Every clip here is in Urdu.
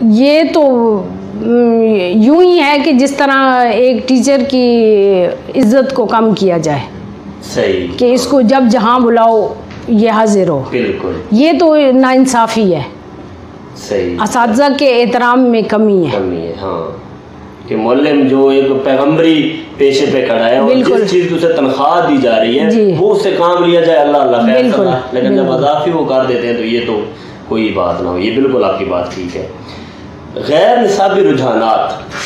یہ تو یوں ہی ہے کہ جس طرح ایک ٹیچر کی عزت کو کم کیا جائے، صحیح، کہ اس کو جب جہاں بلاؤ یہ حاضر ہو، بالکل، یہ تو ناانصافی ہے، صحیح، اساتذہ کے احترام میں کمی ہے، ہاں، کہ معلم جو ایک پیغمبری پیشے پہ کھڑا ہے اور جس چیز کی اسے تنخواہ دی جا رہی ہے وہ اس سے کام لیا جائے، اللہ اللہ خیر سلا، لیکن جب اضافی وہ کر دیتے ہیں تو یہ تو کوئی بات نہ ہو. یہ بالکل آپ کی بات ٹھیک ہے. غیر نصابی رجحانات،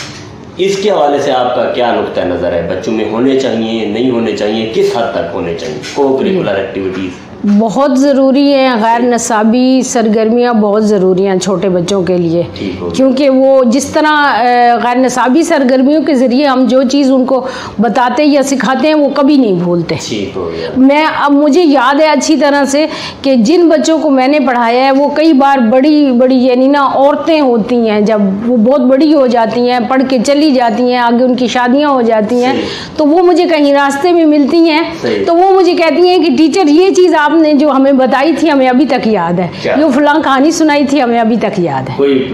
اس کے حوالے سے آپ کا کیا نقطہ نظر ہے؟ بچوں میں ہونے چاہیے، نہیں ہونے چاہیے، کس حد تک ہونے چاہیے کو کریکولر ایکٹیویٹیز؟ بہت ضروری ہیں، غیر نصابی سرگرمیاں بہت ضروری ہیں چھوٹے بچوں کے لیے، کیونکہ وہ جس طرح غیر نصابی سرگرمیوں کے ذریعے ہم جو چیز ان کو بتاتے یا سکھاتے ہیں وہ کبھی نہیں بھولتے. میں اب مجھے یاد ہے اچھی طرح سے کہ جن بچوں کو میں نے پڑھایا ہے وہ کئی بار بڑی بڑی یعنی نا عورتیں ہوتی ہیں، جب وہ بہت بڑی ہو جاتی ہیں، پڑھ کے چلی جاتی ہیں، آگے ان کی شادیاں ہو جاتی ہیں، تو وہ مجھے کہیں راستے میں ملتی ہیں تو وہ مجھے کہتی ہیں کہ ٹیچر یہ چیز آپ نے جو ہمیں بتائی تھی ہمیں ابھی تک یاد ہے، جو فلاں کہانی سنائی تھی ہمیں ابھی تک یاد ہے. کوئی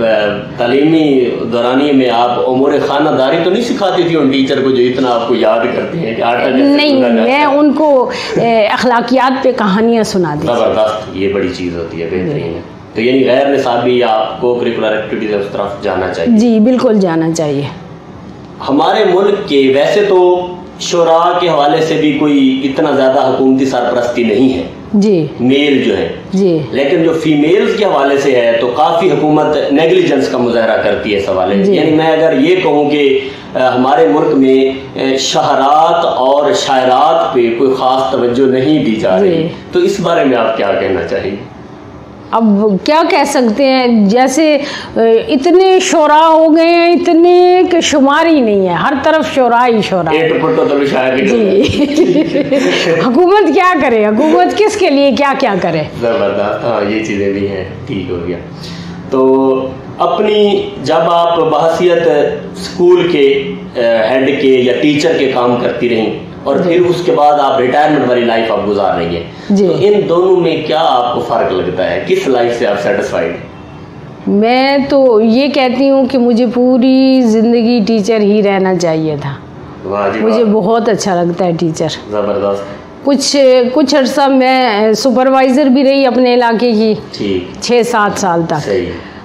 تعلیمی دورانیے میں آپ امور خانہ داری تو نہیں سکھاتی تھی ان ٹیچر کو جو اتنا آپ کو یاد کرتے ہیں کہ آٹا کیسے؟ نہیں، میں ان کو اخلاقیات پہ کہانیاں سناتی تھی. زبردست، یہ بڑی چیز ہوتی ہے، بہترین ہے. تو یعنی غیر نصابی یا کو کریکولر ایکٹیویٹیز اس طرف جانا چاہیے؟ جی بالکل جانا چاہیے. ہمارے ملک کے ویسے تو شعراء کے حوالے سے بھی کوئی اتنا زیادہ حکومتی سرپرستی نہیں ہے جی، میل جو ہے جی، لیکن جو فیمیلز کے حوالے سے ہے تو کافی حکومت نیگلیجنس کا مظاہرہ کرتی ہے اس حوالے سے. یعنی میں اگر یہ کہوں کہ ہمارے ملک میں شاعرات اور شاعرات پہ کوئی خاص توجہ نہیں دی جا رہی، تو اس بارے میں آپ کیا کہنا چاہیے؟ اب کیا کہہ سکتے ہیں، جیسے اتنے شعراء ہو گئے ہیں، اتنے کہ شمار ہی نہیں ہے، ہر طرف شعراء ہی شعراء. جی حکومت کیا کرے، حکومت کس کے لیے کیا کیا کرے. زبردست، ہاں یہ چیزیں بھی ہیں. ٹھیک ہو گیا. تو اپنی جب آپ بحیثیت اسکول کے ہیڈ کے یا ٹیچر کے کام کرتی رہیں اور پھر اس کے بعد آپ ریٹائرمنٹ والی لائف آپ گزار رہی ہیں، تو ان دونوں میں کیا آپ کو فرق لگتا ہے؟ کس لائف سے آپ سیٹسفائیڈ ہیں؟ میں تو یہ کہتی ہوں کہ مجھے پوری زندگی ٹیچر ہی رہنا چاہیے تھا. مجھے بہت اچھا لگتا ہے ٹیچر. زبردست. کچھ عرصہ میں سپروائزر بھی رہی اپنے علاقے کی 6-7 سال تک،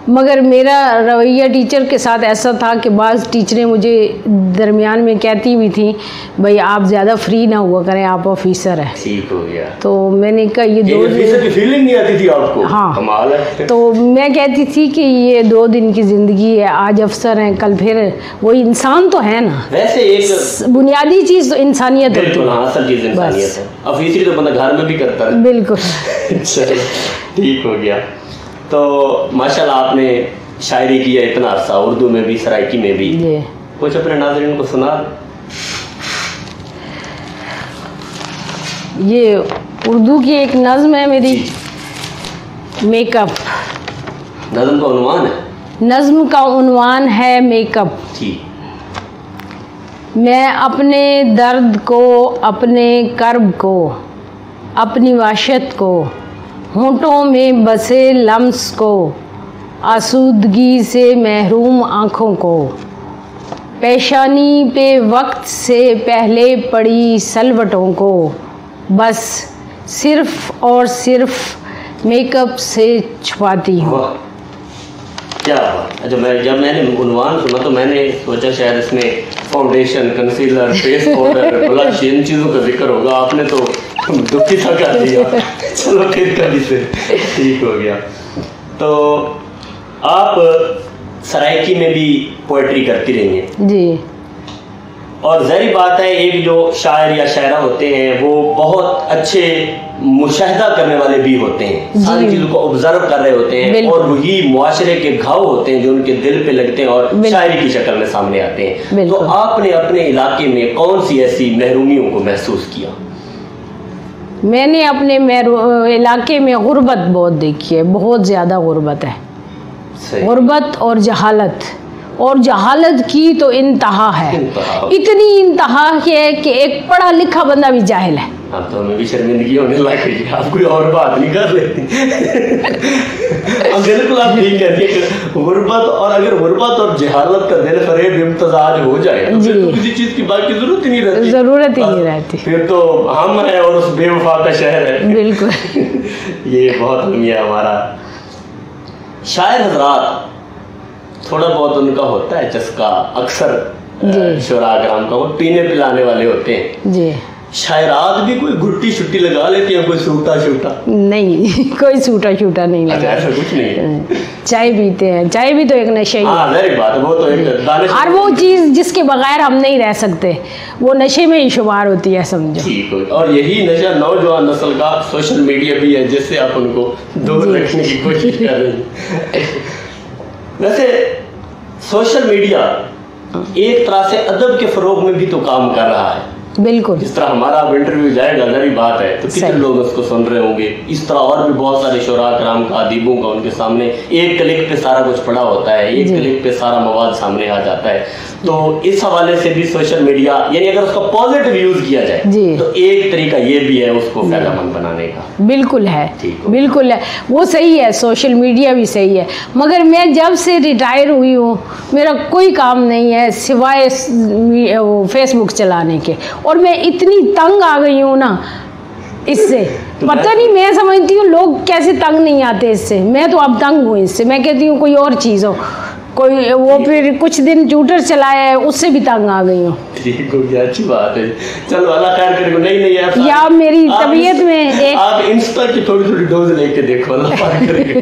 مگر میرا رویہ ٹیچر کے ساتھ ایسا تھا کہ بعض ٹیچریں مجھے درمیان میں کہتی بھی تھیں بھائی آپ زیادہ فری نہ ہوا کریں، آپ آفیسر ہیں. ٹھیک ہو گیا. تو میں نے کہا یہ 2 دن کی فیلنگ نہیں آتی تھی آپ کو؟ ہاں، کمال ہے. تو میں کہتی تھی کہ یہ 2 دن کی زندگی ہے، آج افسر ہیں کل پھر وہی انسان تو ہے نا. ویسے ایک بنیادی چیز تو انسانیت ہوتی ہے. اصل چیز انسانیت ہے. آفیسری تو بندہ گھر میں بھی کرتا ہے. بالکل. ٹھیک ہو گیا. تو ماشاءاللہ آپ نے شاعری کی ہے اتنا عرصہ، اردو میں بھی سرائکی میں بھی، کچھ اپنے ناظرین کو سنا. یہ اردو کی ایک نظم ہے میری، میک اپ. نظم کا عنوان ہے؟ نظم کا عنوان ہے میک اپ. میں اپنے درد کو، اپنے کرب کو، اپنی وحشت کو، ہونٹوں میں بسے لمس کو، آسودگی سے محروم آنکھوں کو، پیشانی پہ وقت سے پہلے پڑی سلوٹوں کو، بس صرف اور صرف میک اپ سے چھپاتی ہوں. کیا بات. جب میں نے عنوان سنا تو میں نے سوچا شاید اس میں فاؤنڈیشن، کنسیلر، فیس پاؤڈر، بلش ان چیزوں کا ذکر ہوگا. آپ نے تو دکھی سا کر دیا. چلو پھر کبھی سے. ٹھیک ہو گیا. تو آپ سرائکی میں بھی پوئٹری کرتی رہی ہیں. جی. اور ظاہری بات ہے ایک جو شاعر یا شاعرہ ہوتے ہیں وہ بہت اچھے مشاہدہ کرنے والے بھی ہوتے ہیں، ساری چیزوں کو آبزرو کر رہے ہوتے ہیں، اور وہی معاشرے کے گھاؤ ہوتے ہیں جو ان کے دل پہ لگتے ہیں اور شاعری کی شکل میں سامنے آتے ہیں. تو آپ نے اپنے علاقے میں کون سی ایسی محرومیوں کو محسوس کیا؟ میں نے اپنے علاقے میں غربت بہت دیکھی ہے، بہت زیادہ غربت ہے. غربت اور جہالت، اور جہالت کی تو انتہا ہے. اتنی انتہا ہے کہ ایک پڑھا لکھا بندہ بھی جاہل ہے. اب تو ہمیں بھی شرمندگی ہونے لگ گئی, آپ کوئی اور بات نہیں کر لیتی. بالکل آپ ٹھیک کہتی ہیں کہ غربت, اور اگر غربت اور جہالت کا دل فریب امتزاج ہو جائے تو پھر تو کسی چیز کی بات کی ضرورت ہی نہیں رہتی, ضرورت ہی نہیں رہتی, پھر تو ہم ہیں اور اس بے وفا کا شہر ہے. بالکل. یہ بہت المیہ ہمارا. شاعر حضرات تھوڑا بہت ان کا ہوتا ہے چسکا, اکثر شعراء کرام کا, وہ پینے پلانے والے ہوتے ہیں. جی. شاعرات بھی کوئی گھٹی چھٹی لگا لیتی ہیں, کوئی سوٹا شوٹا؟ نہیں, کوئی سوٹا شوٹا نہیں لگا. ایسا کچھ نہیں ہے. چائے پیتے ہیں, چائے بھی تو ایک نشہ ہی ہے. ہاں ظاہر بات ہے, وہ تو ایک دانش, اور وہ چیز جس کے بغیر ہم نہیں رہ سکتے, وہ نشے میں ہی شمار ہوتی ہے, سمجھو. ٹھیک ہو. اور یہی نشہ نوجوان نسل کا سوشل میڈیا بھی ہے, جس سے آپ ان کو دور رکھنے کی کوشش کر رہے ہیں. ویسے سوشل میڈیا ایک طرح سے ادب کے فروغ میں بھی تو کام کر رہا ہے. بالکل. جس طرح ہمارا اب انٹرویو جائے گا ظاہر بات ہے تو کتنے لوگ اس کو سن رہے ہوں گے. اس طرح اور بھی بہت سارے شعراء کرام کا, ادیبوں کا, ان کے سامنے ایک کلک پہ سارا کچھ پڑا ہوتا ہے, ایک کلک پہ سارا مواد سامنے آ جاتا ہے. تو اس حوالے سے بھی سوشل میڈیا, یعنی اگر اس کا پازیٹیو یوز کیا جائے تو ایک طریقہ یہ بھی ہے اس کو فائدہ مند بنانے کا. بالکل ہے, بالکل ہے, وہ صحیح ہے, سوشل میڈیا بھی صحیح ہے. مگر میں جب سے ریٹائر ہوئی ہوں میرا کوئی کام نہیں ہے سوائے فیس بک چلانے کے, اور میں اتنی تنگ آ گئی ہوں نا اس سے, پتہ نہیں, میں سمجھتی ہوں لوگ کیسے تنگ نہیں آتے اس سے, میں تو اب تنگ ہوں اس سے. میں کہتی ہوں کوئی اور چیز ہو, کوئی وہ پھر کچھ دن ٹویٹر چلایا ہے, اس سے بھی تنگ آ گئی ہوں. ٹھیک ہو گیا, اچھی بات ہے. چلو اللہ خیر کرے. نہیں یا میری طبیعت میں ایک, آپ انسٹا کی تھوڑی تھوڑی ڈوز لے کے دیکھو, اللہ خیر کرے.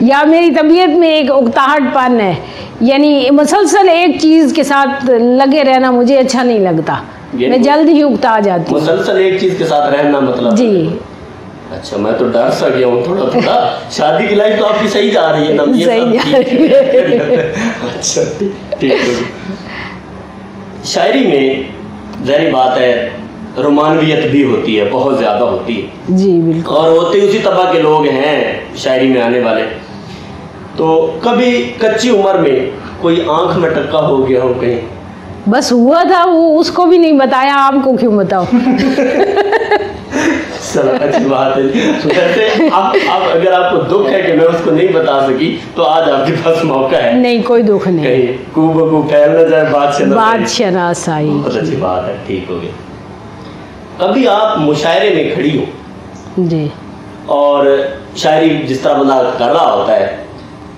یا میری طبیعت میں ایک اکتاہٹ پن ہے, یعنی مسلسل ایک چیز کے ساتھ لگے رہنا مجھے اچھا نہیں لگتا, میں جلد ہی اکتا جاتی ہوں. مسلسل ایک چیز کے ساتھ رہنا مطلب؟ جی. اچھا, میں تو ڈر سا گیا ہوں تھوڑا تھوڑا. شادی کی لائف تو آپ کی صحیح جا رہی ہے نا؟ صحیح جا رہی ہے. اچھا ٹھیک ہے. شاعری میں ظاہر بات ہے رومانویت بھی ہوتی ہے, بہت زیادہ ہوتی ہے. جی بالکل. اور ہوتے اسی طبع کے لوگ ہیں شاعری میں آنے والے. تو کبھی کچی عمر میں کوئی آنکھ میں ٹکا ہو گیا ہو کہیں؟ بس ہوا تھا, وہ اس کو بھی نہیں بتایا, آپ کو کیوں بتاؤ؟ چلو اچھی بات ہے. ویسے اب اگر آپ کو دکھ ہے کہ میں اس کو نہیں بتا سکی تو آج آپ کے پاس موقع ہے. نہیں کوئی دکھ نہیں, کہیں کو بکو پھیل نہ جائے بات شناسائی. بہت اچھی بات ہے. ٹھیک ہو گیا. کبھی آپ مشاعرے میں کھڑی ہو جی, اور شاعری جس طرح بندہ کر رہا ہوتا ہے,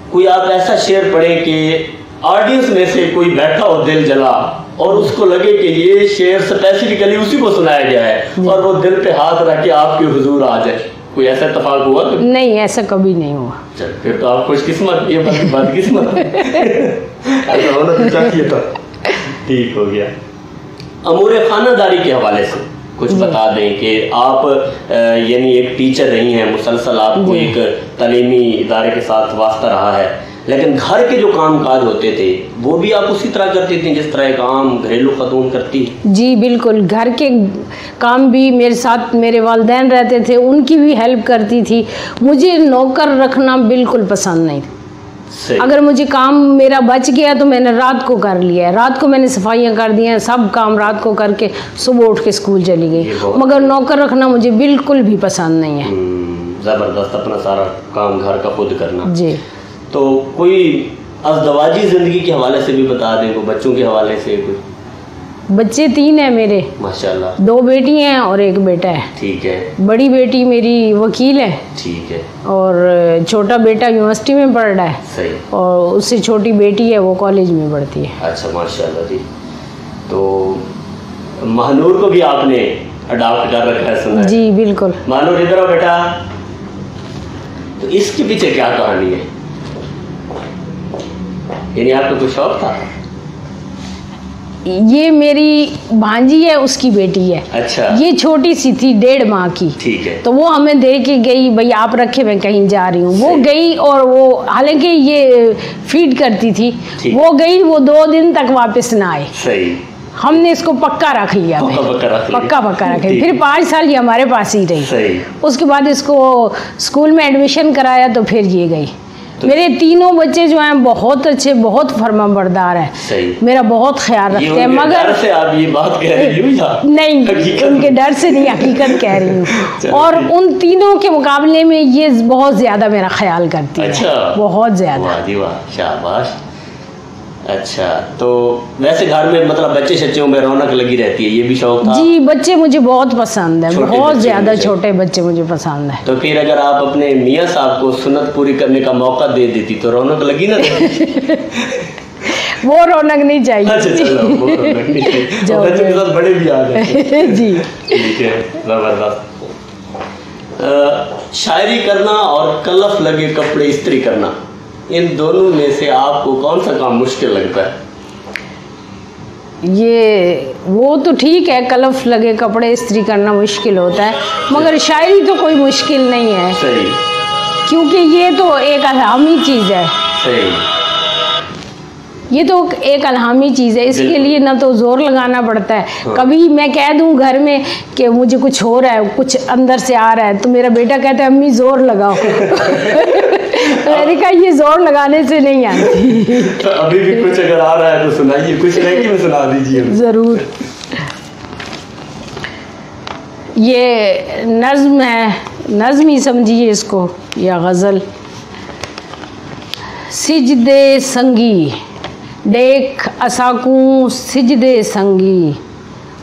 کوئی آپ ایسا شعر پڑھیں کہ آڈینس میں سے کوئی بیٹھا ہو دل جلا, اور اس کو لگے کہ یہ شعر اسپیسیفکلی اسی کو سنایا گیا ہے, اور وہ دل پہ ہاتھ رکھ کے آپ کے حضور آ جائے, کوئی ایسا اتفاق ہوا؟ نہیں, ایسا کبھی نہیں ہوا. چل پھر تو آپ خوش قسمت, یہ بد قسمت ایسا ہونا تو چاہیے تھا. ٹھیک ہو گیا. امور خانہ داری کے حوالے سے کچھ بتا دیں کہ آپ یعنی ایک ٹیچر رہی ہیں, مسلسل آپ کو ایک تعلیمی ادارے کے ساتھ واسطہ رہا ہے, لیکن گھر کے جو کام کاج ہوتے تھے وہ بھی آپ اسی طرح کرتی تھیں جس طرح ایک عام گھریلو خاتون کرتی؟ جی بالکل, گھر کے کام بھی میرے ساتھ میرے والدین رہتے تھے, ان کی بھی ہیلپ کرتی تھی. مجھے نوکر رکھنا بالکل پسند نہیں. اگر مجھے کام میرا بچ گیا تو میں نے رات کو کر لیا ہے, رات کو میں نے صفائیاں کر دی ہیں, سب کام رات کو کر کے صبح اٹھ کے اسکول چلی گئی. مگر نوکر رکھنا مجھے بالکل بھی پسند نہیں ہے. زبردست, اپنا سارا کام گھر کا خود کرنا. جی. تو کوئی ازدواجی زندگی کے حوالے سے بھی بتا دیں, کوئی بچوں کے حوالے سے. کوئی بچے 3 ہیں میرے, ماشاءاللہ. 2 بیٹی ہیں اور 1 بیٹا ہے. ٹھیک ہے. بڑی بیٹی میری وکیل ہے. ٹھیک ہے. اور چھوٹا بیٹا یونیورسٹی میں پڑھ رہا ہے. صحیح. اور اس سے چھوٹی بیٹی ہے, وہ کالج میں پڑھتی ہے. اچھا ماشاءاللہ جی. تو مہنور کو بھی آپ نے اڈاپٹ کر رکھا ہے سنا ہے؟ جی بالکل. مہنور ادھر آؤ بیٹا. تو اس کے پیچھے کیا کہانی ہے؟ یعنی آپ کو کوئی شوق تھا؟ یہ میری بھانجی ہے, اس کی بیٹی ہے. اچھا. یہ چھوٹی سی تھی 1.5 ماہ کی. ٹھیک ہے. تو وہ ہمیں دے کے گئی, بھائی آپ رکھے میں کہیں جا رہی ہوں. وہ گئی, اور وہ حالانکہ یہ فیڈ کرتی تھی, وہ گئی, وہ 2 دن تک واپس نہ آئے. صحیح. ہم نے اس کو پکا رکھ لیا, پکا رکھ لیا. پھر 5 سال یہ ہمارے پاس ہی رہی. صحیح. اس کے بعد اس کو اسکول میں ایڈمیشن کرایا تو پھر یہ گئی. میرے تینوں بچے جو ہیں بہت اچھے، بہت فرما بردار ہیں، میرا بہت خیال رکھتے ہیں، مگر سے آپ یہ بات کہہ رہی ہوں نہیں، ان کے ڈر سے نہیں، حقیقت کہہ رہی ہوں، اور ان تینوں کے مقابلے میں یہ بہت زیادہ میرا خیال کرتی ہے، بہت زیادہ۔ شاباش۔ اچھا، تو ویسے گھر میں مطلب بچے شچوں میں رونق لگی رہتی ہے، یہ بھی شوق تھا؟ جی، بچے مجھے بہت پسند ہیں، بہت زیادہ چھوٹے بچے مجھے پسند ہیں۔ تو پھر اگر آپ اپنے میاں صاحب کو سنت پوری کرنے کا موقع دے دیتی تو رونق لگی نا؟ وہ رونق نہیں چاہیے۔ اچھا چلو، وہ رونق نہیں چاہیے، بچے کے ساتھ بڑے بھی آ گئے۔ جی ٹھیک ہے، زبردست۔ شاعری کرنا اور کلف لگے کپڑے استری کرنا، ان دونوں میں سے آپ کو کون سا کام مشکل لگتا ہے؟ وہ تو ٹھیک ہے، کلف لگے کپڑے استری کرنا مشکل ہوتا ہے، مگر شاعری تو کوئی مشکل نہیں ہے، صحیح، کیونکہ یہ تو ایک الہامی چیز ہے۔ صحیح، یہ تو ایک الہامی چیز ہے، اس کے لیے نہ تو زور لگانا پڑتا ہے۔ کبھی میں کہہ دوں گھر میں کہ مجھے کچھ ہو رہا ہے، کچھ اندر سے آ رہا ہے، تو میرا بیٹا کہتا ہے امی زور لگاؤ۔ میں نے کہا یہ زور لگانے سے نہیں آتی۔ ابھی بھی کچھ اگر آ رہا ہے تو سنائیے، کچھ رینکی میں سنا دیجیے۔ ضرور۔ یہ نظم ہے، نظم ہی سمجھیے اس کو، یا غزل۔ سجدے سنگی دیکھ اساکوں سجدے سنگی،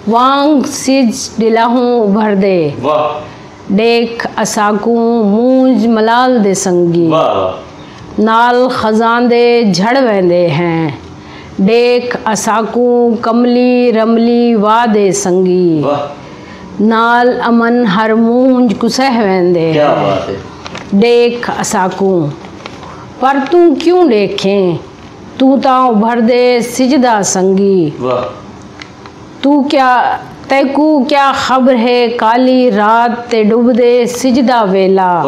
وانگ سج ڈلاہوں ابھر دے، دیکھ اساکوں مونج ملال دے سنگی، نال خزاں دے جھڑ ویندے ہیں، دیکھ اساکوں کملی رملی وا دے سنگی، نال امن ہر مونج کسہ ویندے ہیں، دیکھ اساکوں پر تو کیوں دیکھیں، تو تاں ابھر دے سجدہ سنگی، تو کیا تیکو کیا خبر ہے کالی رات تے ڈب دے سجدہ ویلا،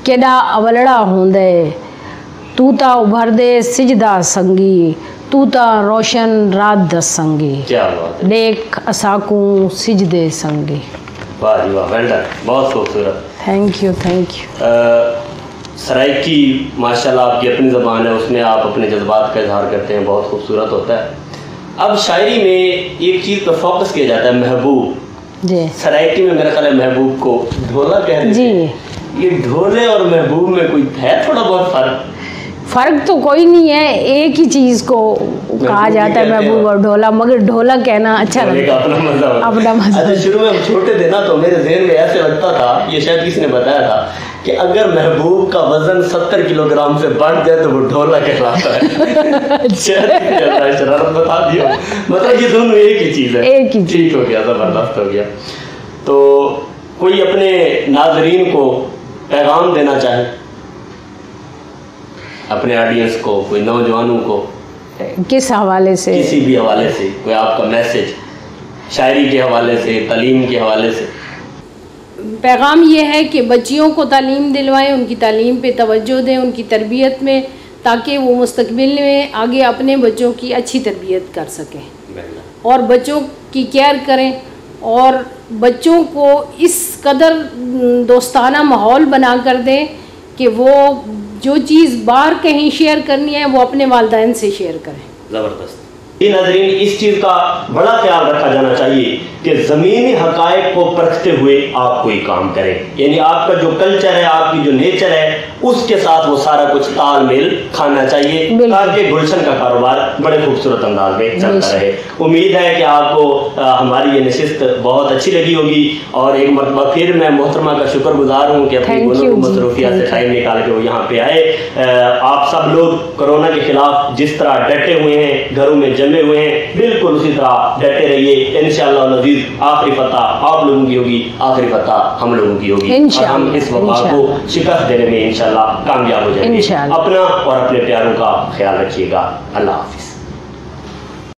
کیڈا اولڑا ہوندے، تو تا ابھر دے سجدہ سنگی، تو تا روشن رات دس سنگی، دیکھ اساکوں سجدے سنگی۔ واہ جی واہ، ویل ڈن، بہت خوبصورت، thank you, thank you. Saraiki ماشاءاللہ آپ کی اپنی زبان ہے، اس میں آپ اپنے جذبات کا اظہار کرتے ہیں، بہت خوبصورت ہوتا ہے۔ اب شاعری میں ایک چیز پر فوکس کیا جاتا ہے، محبوب۔ جی، سرائکی میں میرا خیال ہے محبوب کو ڈھولا کہتے ہیں۔ جی، یہ ڈھولے اور محبوب میں کوئی ہے تھوڑا بہت فرق؟ فرق تو کوئی نہیں ہے، ایک ہی چیز کو کہا جاتا ہے محبوب اور ڈھولا، مگر ڈھولا کہنا اچھا لگتا ہے، اپنا مزہ۔ اچھا، شروع میں ہم چھوٹے تھے نا تو میرے ذہن میں ایسے لگتا تھا، یہ شاید کسی نے بتایا تھا کہ اگر محبوب کا وزن 70 کلو گرام سے بڑھ جائے تو وہ ڈھولا کہلاتا ہے۔ شرارت بتا دیا، مطلب یہ دونوں ایک ہی چیز ہے، ایک ہی، ٹھیک ہو گیا، زبردست ہو گیا۔ تو کوئی اپنے ناظرین کو پیغام دینا چاہے، اپنے آڈینس کو، کوئی نوجوانوں کو، کس حوالے سے؟ کسی بھی حوالے سے، کوئی آپ کا میسج، شاعری کے حوالے سے، تعلیم کے حوالے سے؟ پیغام یہ ہے کہ بچیوں کو تعلیم دلوائیں، ان کی تعلیم پہ توجہ دیں، ان کی تربیت میں، تاکہ وہ مستقبل میں آگے اپنے بچوں کی اچھی تربیت کر سکیں، اور بچوں کی کیئر کریں، اور بچوں کو اس قدر دوستانہ ماحول بنا کر دیں کہ وہ جو چیز باہر کہیں شیئر کرنی ہے وہ اپنے والدین سے شیئر کریں۔ زبردست۔ یہ ناظرین، اس چیز کا بڑا خیال رکھا جانا چاہیے کہ زمینی حقائق کو پرکھتے ہوئے آپ کوئی کام کریں، یعنی آپ کا جو کلچر ہے، آپ کی جو نیچر ہے، اس کے ساتھ وہ سارا کچھ تال میل کھانا چاہیے، تاکہ گلشن کا کاروبار بڑے خوبصورت انداز میں چلتا رہے۔ امید ہے کہ آپ کو ہماری یہ نشست بہت اچھی لگی ہوگی، اور ایک مرتبہ پھر میں محترمہ کا شکر گزار ہوں کہ اپنی مصروفیات سے ٹائم نکال کے وہ یہاں پہ آئے۔ آپ سب لوگ کورونا کے خلاف جس طرح ڈٹے ہوئے ہیں، گھروں میں جمے ہوئے ہیں، بالکل اسی طرح ڈٹے رہیے، انشاءاللہ العزیز آخری فتح آپ لوگوں کی ہوگی، آخری فتح ہم لوگوں کی ہوگی، اور ہم اس وبا کو شکست دینے میں انشاءاللہ کامیاب ہو جائیں گے۔ اپنا اور اپنے پیاروں کا خیال رکھیے گا۔ اللہ حافظ۔